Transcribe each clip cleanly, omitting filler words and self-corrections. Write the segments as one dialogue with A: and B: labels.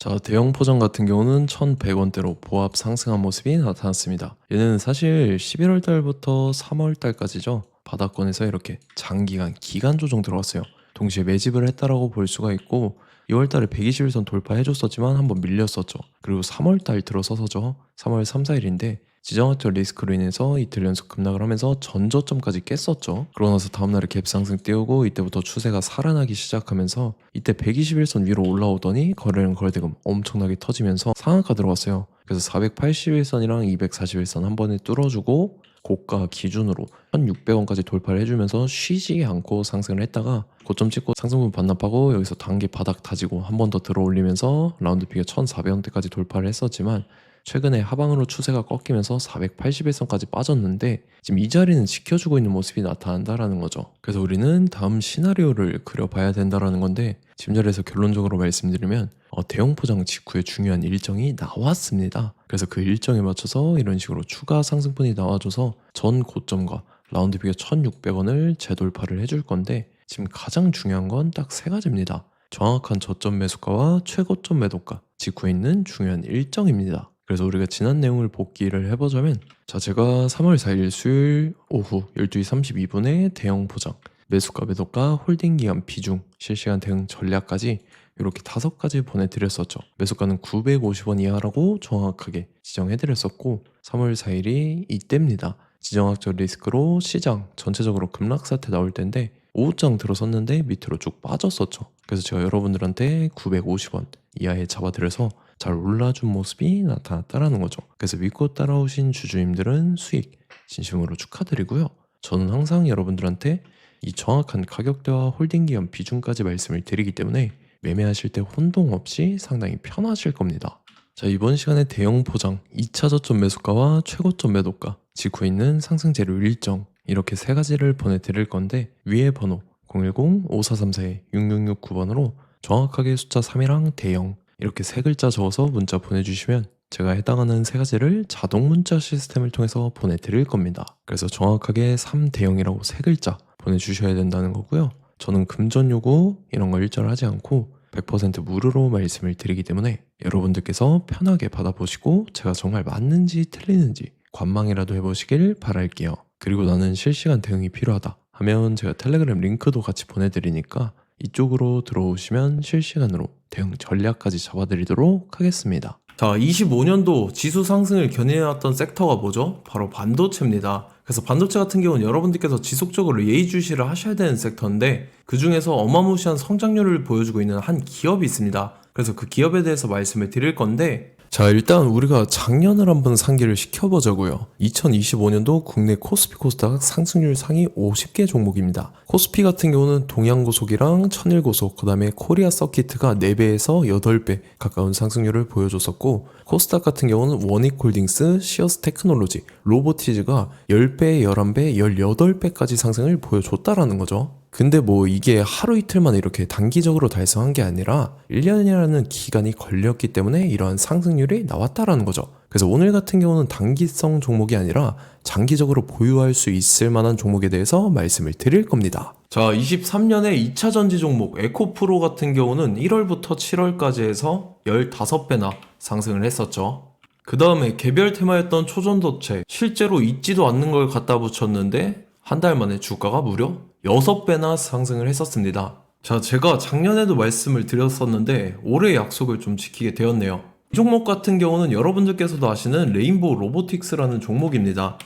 A: 자, 대형 포장 같은 경우는 1,100원대로 보합 상승한 모습이 나타났습니다. 얘는 사실 11월 달부터 3월 달까지죠. 바닥권에서 이렇게 장기간 기간 조정 들어왔어요. 동시에 매집을 했다라고 볼 수가 있고 2월 달에 121선 돌파해줬었지만 한번 밀렸었죠. 그리고 3월 달 들어서서죠. 3월 3, 4일인데 지정학적 리스크로 인해서 이틀 연속 급락을 하면서 전저점까지 깼었죠. 그러고 나서 다음날에 갭상승 띄우고 이때부터 추세가 살아나기 시작하면서 이때 121선 위로 올라오더니 거래량 거래대금 엄청나게 터지면서 상한가 들어갔어요. 그래서 481선이랑 241선 한 번에 뚫어주고 고가 기준으로 1,600원까지 돌파를 해주면서 쉬지 않고 상승을 했다가 고점 찍고 상승분 반납하고 여기서 단기 바닥 다지고 한 번 더 들어 올리면서 라운드 픽에 1,400원대까지 돌파를 했었지만 최근에 하방으로 추세가 꺾이면서 481선까지 빠졌는데 지금 이 자리는 지켜주고 있는 모습이 나타난다라는 거죠. 그래서 우리는 다음 시나리오를 그려봐야 된다라는 건데 지금 자리에서 결론적으로 말씀드리면 대형 포장 직후에 중요한 일정이 나왔습니다. 그래서 그 일정에 맞춰서 이런 식으로 추가 상승분이 나와줘서 전 고점과 라운드 픽에 1,600원을 재돌파를 해줄 건데 지금 가장 중요한 건 딱 세 가지입니다. 정확한 저점 매수가와 최고점 매도가 직후에 있는 중요한 일정입니다. 그래서 우리가 지난 내용을 복기를 해보자면 자, 제가 3월 4일 수요일 오후 12시 32분에 대형 포장 매수가 매도가 홀딩 기간 비중 실시간 대응 전략까지 이렇게 5가지 보내드렸었죠. 매수가는 950원 이하라고 정확하게 지정해드렸었고 3월 4일이 이때입니다. 지정학적 리스크로 시장 전체적으로 급락 사태 나올 텐데 오후장 들어섰는데 밑으로 쭉 빠졌었죠. 그래서 제가 여러분들한테 950원 이하에 잡아드려서 잘 올라준 모습이 나타났다라는 거죠. 그래서 믿고 따라오신 주주님들은 수익 진심으로 축하드리고요. 저는 항상 여러분들한테 이 정확한 가격대와 홀딩 기간 비중까지 말씀을 드리기 때문에 매매하실 때 혼동 없이 상당히 편하실 겁니다. 자, 이번 시간에 대형 포장 2차 저점 매수가와 최고점 매도가 직후에 있는 상승 재료 일정 이렇게 세 가지를 보내드릴 건데 위에 번호 010-5434-6669번으로 정확하게 숫자 3이랑 대형 이렇게 세 글자 적어서 문자 보내주시면 제가 해당하는 세 가지를 자동 문자 시스템을 통해서 보내드릴 겁니다. 그래서 정확하게 3대형이라고 세 글자 보내주셔야 된다는 거고요. 저는 금전 요구 이런 거 일절하지 않고 100% 무료로 말씀을 드리기 때문에 여러분들께서 편하게 받아보시고 제가 정말 맞는지 틀리는지 관망이라도 해보시길 바랄게요. 그리고 나는 실시간 대응이 필요하다 하면 제가 텔레그램 링크도 같이 보내드리니까 이쪽으로 들어오시면 실시간으로 대응 전략까지 잡아드리도록 하겠습니다. 자, 25년도 지수 상승을 견인해왔던 섹터가 뭐죠? 바로 반도체입니다. 그래서 반도체 같은 경우는 여러분들께서 지속적으로 예의주시를 하셔야 되는 섹터인데 그 중에서 어마무시한 성장률을 보여주고 있는 한 기업이 있습니다. 그래서 그 기업에 대해서 말씀을 드릴 건데 자, 일단 우리가 작년을 한번 상기를 시켜보자고요. 2025년도 국내 코스피 코스닥 상승률 상위 50개 종목입니다. 코스피 같은 경우는 동양고속이랑 천일고속, 그 다음에 코리아 서키트가 4배에서 8배 가까운 상승률을 보여줬었고 코스닥 같은 경우는 원익홀딩스, 시어스 테크놀로지, 로보티즈가 10배, 11배, 18배까지 상승을 보여줬다라는 거죠. 근데 뭐 이게 하루 이틀만 이렇게 단기적으로 달성한 게 아니라 1년이라는 기간이 걸렸기 때문에 이러한 상승률이 나왔다라는 거죠. 그래서 오늘 같은 경우는 단기성 종목이 아니라 장기적으로 보유할 수 있을 만한 종목에 대해서 말씀을 드릴 겁니다. 자, 23년에 2차 전지 종목 에코프로 같은 경우는 1월부터 7월까지 해서 15배나 상승을 했었죠. 그 다음에 개별 테마였던 초전도체 실제로 있지도 않는 걸 갖다 붙였는데 한 달 만에 주가가 무려 6배나 상승을 했었습니다. 자, 제가 작년에도 말씀을 드렸었는데 올해 약속을 좀 지키게 되었네요. 이 종목 같은 경우는 여러분들께서도 아시는 레인보우 로보틱스라는 종목입니다.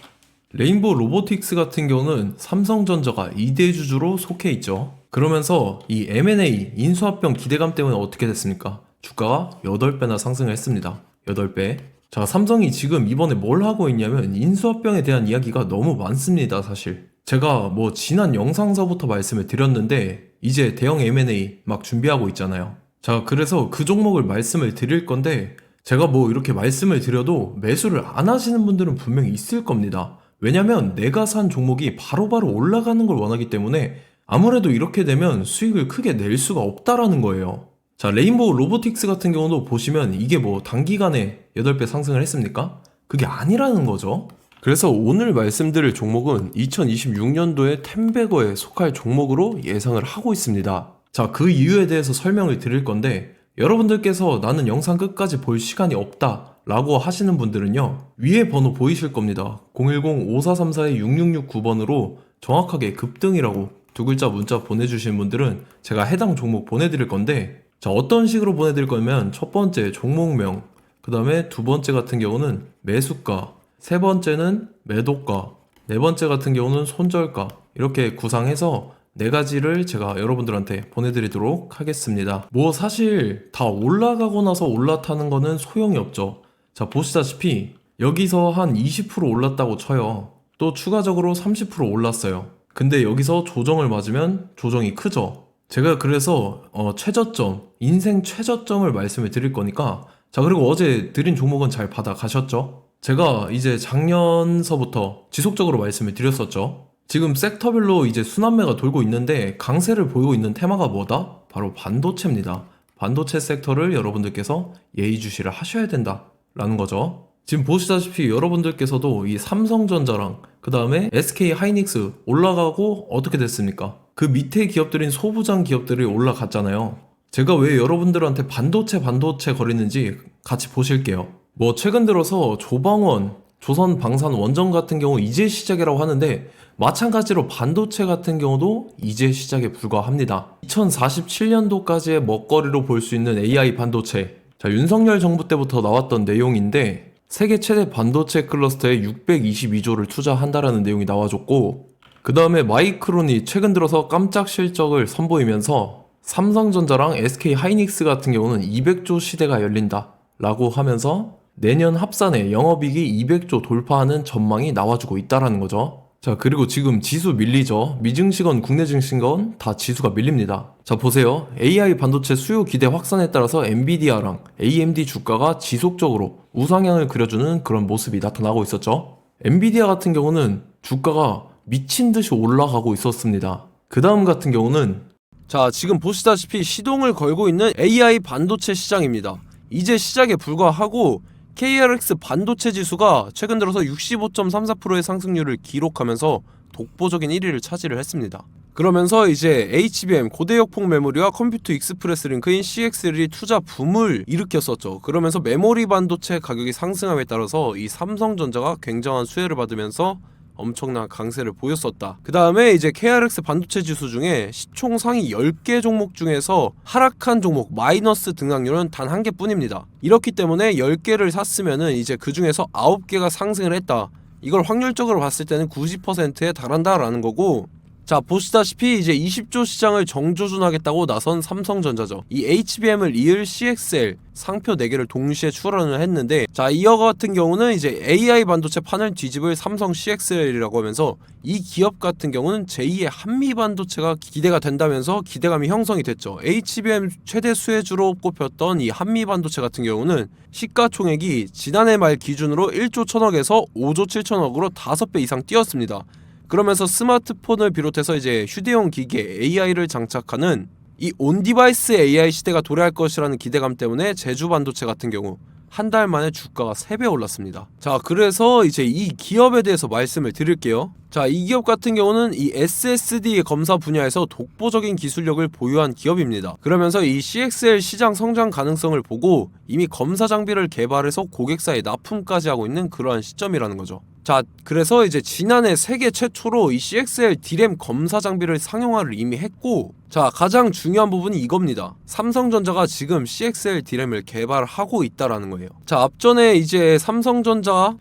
A: 레인보우 로보틱스 같은 경우는 삼성전자가 2대 주주로 속해 있죠. 그러면서 이 M&A 인수합병 기대감 때문에 어떻게 됐습니까? 주가가 8배나 상승을 했습니다. 8배. 자, 삼성이 지금 이번에 뭘 하고 있냐면 인수합병에 대한 이야기가 너무 많습니다, 사실. 제가 뭐 지난 영상서부터 말씀을 드렸는데 이제 대형 M&A 막 준비하고 있잖아요. 자, 그래서 그 종목을 말씀을 드릴 건데 제가 뭐 이렇게 말씀을 드려도 매수를 안 하시는 분들은 분명히 있을 겁니다. 왜냐면 내가 산 종목이 바로바로 올라가는 걸 원하기 때문에 아무래도 이렇게 되면 수익을 크게 낼 수가 없다라는 거예요. 자, 레인보우 로보틱스 같은 경우도 보시면 이게 뭐 단기간에 8배 상승을 했습니까? 그게 아니라는 거죠. 그래서 오늘 말씀드릴 종목은 2026년도에 템베거에 속할 종목으로 예상을 하고 있습니다. 자, 그 이유에 대해서 설명을 드릴 건데 여러분들께서 나는 영상 끝까지 볼 시간이 없다 라고 하시는 분들은요, 위에 번호 보이실 겁니다. 010-5434-6669번으로 정확하게 급등이라고 두 글자 문자 보내주신 분들은 제가 해당 종목 보내드릴 건데, 자, 어떤 식으로 보내드릴 거냐면 첫 번째 종목명, 그 다음에 두 번째 같은 경우는 매수가, 세 번째는 매도가, 네 번째 같은 경우는 손절가, 이렇게 구상해서 네 가지를 제가 여러분들한테 보내드리도록 하겠습니다. 뭐 사실 다 올라가고 나서 올라타는 거는 소용이 없죠. 자, 보시다시피 여기서 한 20% 올랐다고 쳐요. 또 추가적으로 30% 올랐어요. 근데 여기서 조정을 맞으면 조정이 크죠. 제가 그래서 최저점, 인생 최저점을 말씀을 드릴 거니까, 자, 그리고 어제 드린 종목은 잘 받아가셨죠? 제가 이제 작년서부터 지속적으로 말씀을 드렸었죠. 지금 섹터별로 이제 순환매가 돌고 있는데 강세를 보이고 있는 테마가 뭐다? 바로 반도체입니다. 반도체 섹터를 여러분들께서 예의주시를 하셔야 된다 라는 거죠. 지금 보시다시피 여러분들께서도 이 삼성전자랑 그 다음에 SK 하이닉스 올라가고 어떻게 됐습니까? 그 밑에 기업들인 소부장 기업들이 올라갔잖아요. 제가 왜 여러분들한테 반도체 거리는지 같이 보실게요. 뭐 최근 들어서 조방원, 조선방산 원전 같은 경우 이제 시작이라고 하는데, 마찬가지로 반도체 같은 경우도 이제 시작에 불과합니다. 2047년도까지의 먹거리로 볼 수 있는 AI 반도체. 자, 윤석열 정부 때부터 나왔던 내용인데, 세계 최대 반도체 클러스터에 622조를 투자한다라는 내용이 나와줬고, 그 다음에 마이크론이 최근 들어서 깜짝 실적을 선보이면서 삼성전자랑 SK 하이닉스 같은 경우는 200조 시대가 열린다 라고 하면서 내년 합산에 영업이익이 200조 돌파하는 전망이 나와주고 있다라는 거죠. 자, 그리고 지금 지수 밀리죠. 미증시건 국내 증시건 다 지수가 밀립니다. 자, 보세요. AI 반도체 수요 기대 확산에 따라서 엔비디아랑 AMD 주가가 지속적으로 우상향을 그려주는 그런 모습이 나타나고 있었죠. 엔비디아 같은 경우는 주가가 미친 듯이 올라가고 있었습니다. 그 다음 같은 경우는, 자, 지금 보시다시피 시동을 걸고 있는 AI 반도체 시장입니다. 이제 시작에 불과하고 KRX 반도체 지수가 최근 들어서 65.34%의 상승률을 기록하면서 독보적인 1위를 차지를 했습니다. 그러면서 이제 HBM 고대역폭 메모리와 컴퓨터 익스프레스 링크인 CXL이 투자 붐을 일으켰었죠. 그러면서 메모리 반도체 가격이 상승함에 따라서 이 삼성전자가 굉장한 수혜를 받으면서 엄청난 강세를 보였었다. 그 다음에 이제 KRX 반도체 지수 중에 시총 상위 10개 종목 중에서 하락한 종목 마이너스 등락률은 단 한 개뿐입니다. 이렇기 때문에 10개를 샀으면은 이제 그 중에서 9개가 상승을 했다. 이걸 확률적으로 봤을 때는 90%에 달한다라는 거고, 자, 보시다시피 이제 20조 시장을 정조준하겠다고 나선 삼성전자죠. 이 HBM을 이을 CXL 상표 4개를 동시에 출원을 했는데, 자, 이어 같은 경우는 이제 AI 반도체 판을 뒤집을 삼성 CXL이라고 하면서 이 기업 같은 경우는 제2의 한미 반도체가 기대가 된다면서 기대감이 형성이 됐죠. HBM 최대 수혜주로 꼽혔던 이 한미 반도체 같은 경우는 시가총액이 지난해 말 기준으로 1조 1000억에서 5조 7천억으로 5배 이상 뛰었습니다. 그러면서 스마트폰을 비롯해서 이제 휴대용 기기에 AI를 장착하는 이 온디바이스 AI 시대가 도래할 것이라는 기대감 때문에 제주 반도체 같은 경우 한 달 만에 주가가 3배 올랐습니다. 자, 그래서 이제 이 기업에 대해서 말씀을 드릴게요. 자, 이 기업 같은 경우는 이 SSD 검사 분야에서 독보적인 기술력을 보유한 기업입니다. 그러면서 이 CXL 시장 성장 가능성을 보고 이미 검사 장비를 개발해서 고객사에 납품까지 하고 있는 그러한 시점이라는 거죠. 자, 그래서 이제 지난해 세계 최초로 이 CXL D램 검사 장비를 상용화를 이미 했고, 자, 가장 중요한 부분이 이겁니다. 삼성전자가 지금 CXL D램을 개발하고 있다라는 거예요. 자, 앞전에 이제 삼성전자가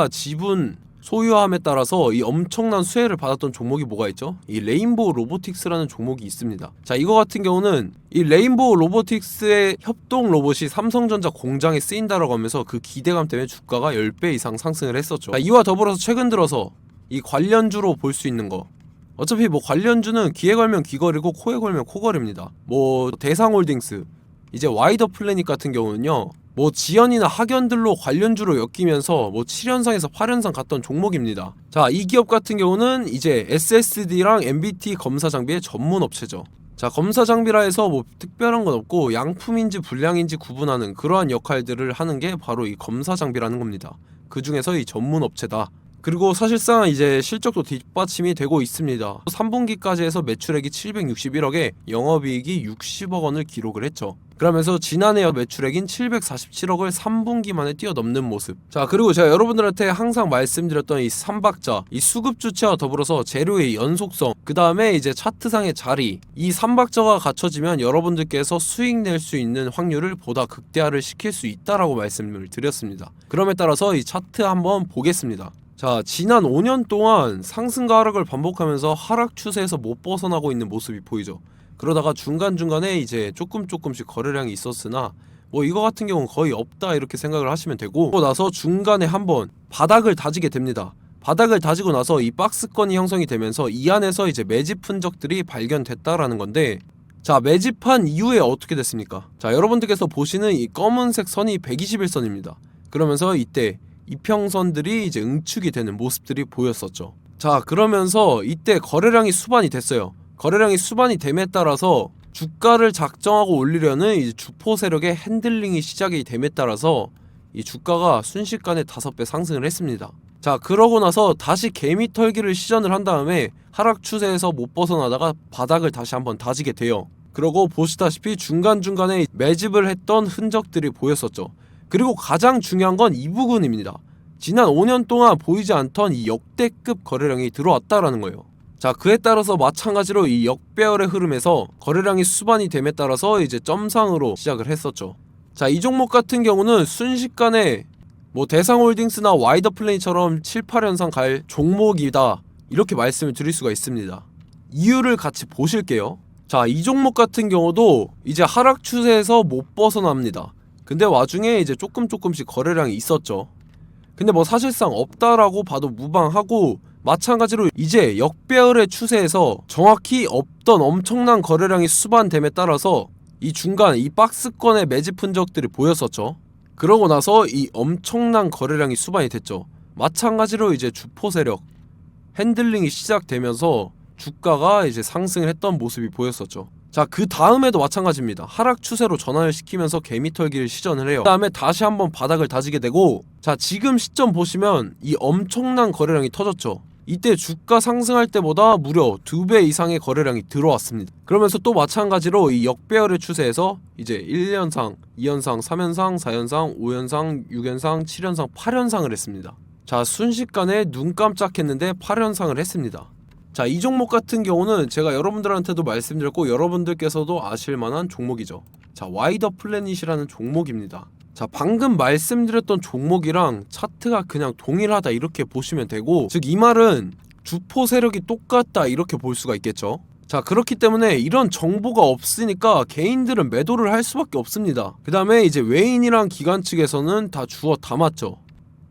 A: 지분 소유함에 따라서 이 엄청난 수혜를 받았던 종목이 뭐가 있죠? 이 레인보우 로보틱스라는 종목이 있습니다. 자, 이거 같은 경우는 이 레인보우 로보틱스의 협동 로봇이 삼성전자 공장에 쓰인다라고 하면서 그 기대감 때문에 주가가 10배 이상 상승을 했었죠. 자, 이와 더불어서 최근 들어서 이 관련주로 볼 수 있는 거, 어차피 뭐 관련주는 귀에 걸면 귀걸이고 코에 걸면 코걸입니다. 뭐 대상홀딩스, 이제 와이더 플래닛 같은 경우는요, 뭐 지연이나 학연들로 관련주로 엮이면서 뭐 7연상에서 8연상 갔던 종목입니다. 자, 이 기업 같은 경우는 이제 SSD랑 MBT 검사 장비의 전문 업체죠. 자, 검사 장비라 해서 뭐 특별한 건 없고 양품인지 불량인지 구분하는 그러한 역할들을 하는 게 바로 이 검사 장비라는 겁니다. 그 중에서 이 전문 업체다
B: 그리고 사실상 이제 실적도 뒷받침이 되고 있습니다. 3분기까지 해서 매출액이 761억에 영업이익이 60억 원을 기록을 했죠. 그러면서 지난해 매출액인 747억을 3분기 만에 뛰어넘는 모습. 자, 그리고 제가 여러분들한테 항상 말씀드렸던 이 3박자, 이 수급 주체와 더불어서 재료의 연속성, 그 다음에 이제 차트상의 자리, 이 3박자가 갖춰지면 여러분들께서 수익 낼 수 있는 확률을 보다 극대화를 시킬 수 있다라고 말씀을 드렸습니다. 그럼에 따라서 이 차트 한번 보겠습니다. 자, 지난 5년 동안 상승과 하락을 반복하면서 하락 추세에서 못 벗어나고 있는 모습이 보이죠. 그러다가 중간중간에 이제 조금씩 거래량이 있었으나 뭐 이거 같은 경우는 거의 없다 이렇게 생각을 하시면 되고, 그러고 나서 중간에 한번 바닥을 다지게 됩니다. 바닥을 다지고 나서 이 박스권이 형성이 되면서 이 안에서 이제 매집 흔적들이 발견됐다라는 건데, 자, 매집한 이후에 어떻게 됐습니까? 자, 여러분들께서 보시는 이 검은색 선이 121선입니다. 그러면서 이때 이평선들이 이제 응축이 되는 모습들이 보였었죠. 자, 그러면서 이때 거래량이 수반이 됐어요. 거래량이 수반이 됨에 따라서 주가를 작정하고 올리려는 이제 주포 세력의 핸들링이 시작이 됨에 따라서 이 주가가 순식간에 5배 상승을 했습니다. 자, 그러고 나서 다시 개미 털기를 시전을 한 다음에 하락 추세에서 못 벗어나다가 바닥을 다시 한번 다지게 돼요. 그러고 보시다시피 중간중간에 매집을 했던 흔적들이 보였었죠. 그리고 가장 중요한 건 이 부분입니다. 지난 5년 동안 보이지 않던 이 역대급 거래량이 들어왔다라는 거예요. 자, 그에 따라서 마찬가지로 이 역배열의 흐름에서 거래량이 수반이 됨에 따라서 이제 점상으로 시작을 했었죠. 자, 이 종목 같은 경우는 순식간에 뭐 대상홀딩스나 와이더플레이처럼 7, 8연상 갈 종목이다 이렇게 말씀을 드릴 수가 있습니다. 이유를 같이 보실게요. 자, 이 종목 같은 경우도 이제 하락 추세에서 못 벗어납니다. 근데 와중에 이제 조금씩 거래량이 있었죠. 근데 뭐 사실상 없다라고 봐도 무방하고, 마찬가지로 이제 역배열의 추세에서 정확히 없던 엄청난 거래량이 수반됨에 따라서 이 중간 이 박스권의 매집 흔적들이 보였었죠. 그러고 나서 이 엄청난 거래량이 수반이 됐죠. 마찬가지로 이제 주포 세력 핸들링이 시작되면서 주가가 이제 상승을 했던 모습이 보였었죠. 자, 그 다음에도 마찬가지입니다. 하락 추세로 전환을 시키면서 개미털기를 시전을 해요. 그 다음에 다시 한번 바닥을 다지게 되고, 자, 지금 시점 보시면 이 엄청난 거래량이 터졌죠. 이때 주가 상승할 때보다 무려 2배 이상의 거래량이 들어왔습니다. 그러면서 또 마찬가지로 이 역배열의 추세에서 이제 1연상, 2연상, 3연상, 4연상, 5연상, 6연상, 7연상, 8연상을 했습니다. 자, 순식간에 눈 깜짝했는데 8연상을 했습니다. 자, 이 종목 같은 경우는 제가 여러분들한테도 말씀드렸고 여러분들께서도 아실만한 종목이죠. 자, 와이더 플래닛이라는 종목입니다. 자, 방금 말씀드렸던 종목이랑 차트가 그냥 동일하다 이렇게 보시면 되고, 즉 이 말은 주포 세력이 똑같다 이렇게 볼 수가 있겠죠. 자, 그렇기 때문에 이런 정보가 없으니까 개인들은 매도를 할 수밖에 없습니다. 그 다음에 이제 외인이랑 기관 측에서는 다 주워 담았죠.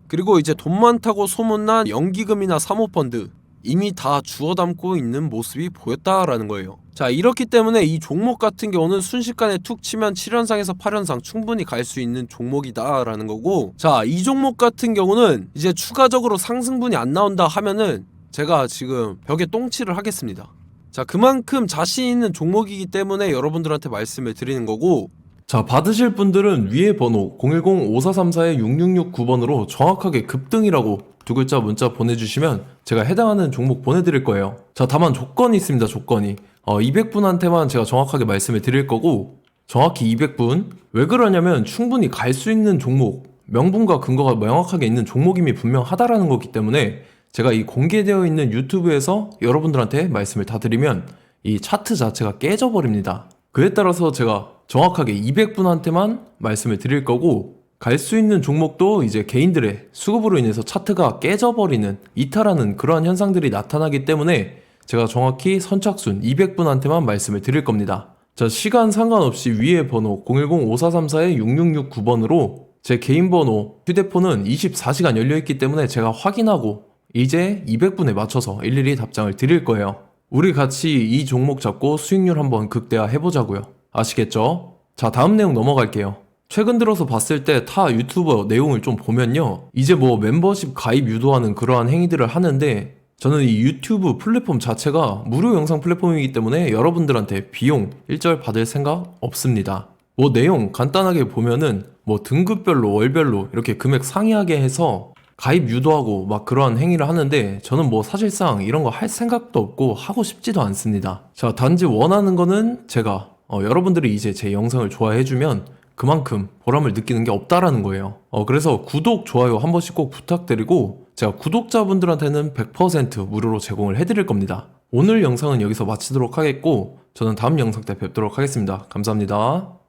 B: 그리고 이제 돈 많다고 소문난 연기금이나 사모펀드 이미 다 주워 담고 있는 모습이 보였다라는 거예요. 자, 이렇기 때문에 이 종목 같은 경우는 순식간에 툭 치면 7연상에서 8연상 충분히 갈 수 있는 종목이다 라는 거고, 자, 이 종목 같은 경우는 이제 추가적으로 상승분이 안 나온다 하면은 제가 지금 벽에 똥칠을 하겠습니다. 자, 그만큼 자신 있는 종목이기 때문에 여러분들한테 말씀을 드리는 거고,
A: 자, 받으실 분들은 위에 번호 010-5434-6669번으로 정확하게 급등이라고 두 글자 문자 보내주시면 제가 해당하는 종목 보내드릴 거예요. 자, 다만 조건이 있습니다. 조건이 200분한테만 제가 정확하게 말씀을 드릴 거고, 정확히 200분. 왜 그러냐면 충분히 갈 수 있는 종목, 명분과 근거가 명확하게 있는 종목임이 분명하다라는 거기 때문에 제가 이 공개되어 있는 유튜브에서 여러분들한테 말씀을 다 드리면 이 차트 자체가 깨져버립니다. 그에 따라서 제가 정확하게 200분한테만 말씀을 드릴 거고, 갈 수 있는 종목도 이제 개인들의 수급으로 인해서 차트가 깨져버리는, 이탈하는 그러한 현상들이 나타나기 때문에 제가 정확히 선착순 200분한테만 말씀을 드릴 겁니다. 자, 시간 상관없이 위에 번호 010-5434-6669번으로 제 개인 번호, 휴대폰은 24시간 열려있기 때문에 제가 확인하고 이제 200분에 맞춰서 일일이 답장을 드릴 거예요. 우리 같이 이 종목 잡고 수익률 한번 극대화 해보자고요. 아시겠죠? 자, 다음 내용 넘어갈게요. 최근 들어서 봤을 때 타 유튜버 내용을 좀 보면요, 이제 뭐 멤버십 가입 유도하는 그러한 행위들을 하는데, 저는 이 유튜브 플랫폼 자체가 무료 영상 플랫폼이기 때문에 여러분들한테 비용 일절 받을 생각 없습니다. 뭐 내용 간단하게 보면은 뭐 등급별로 월별로 이렇게 금액 상이하게 해서 가입 유도하고 막 그러한 행위를 하는데 저는 뭐 사실상 이런 거 할 생각도 없고 하고 싶지도 않습니다. 자, 단지 원하는 거는 제가 여러분들이 이제 제 영상을 좋아해주면 그만큼 보람을 느끼는 게 없다라는 거예요. 그래서 구독, 좋아요 한 번씩 꼭 부탁드리고 제가 구독자분들한테는 100% 무료로 제공을 해드릴 겁니다. 오늘 영상은 여기서 마치도록 하겠고 저는 다음 영상 때 뵙도록 하겠습니다. 감사합니다.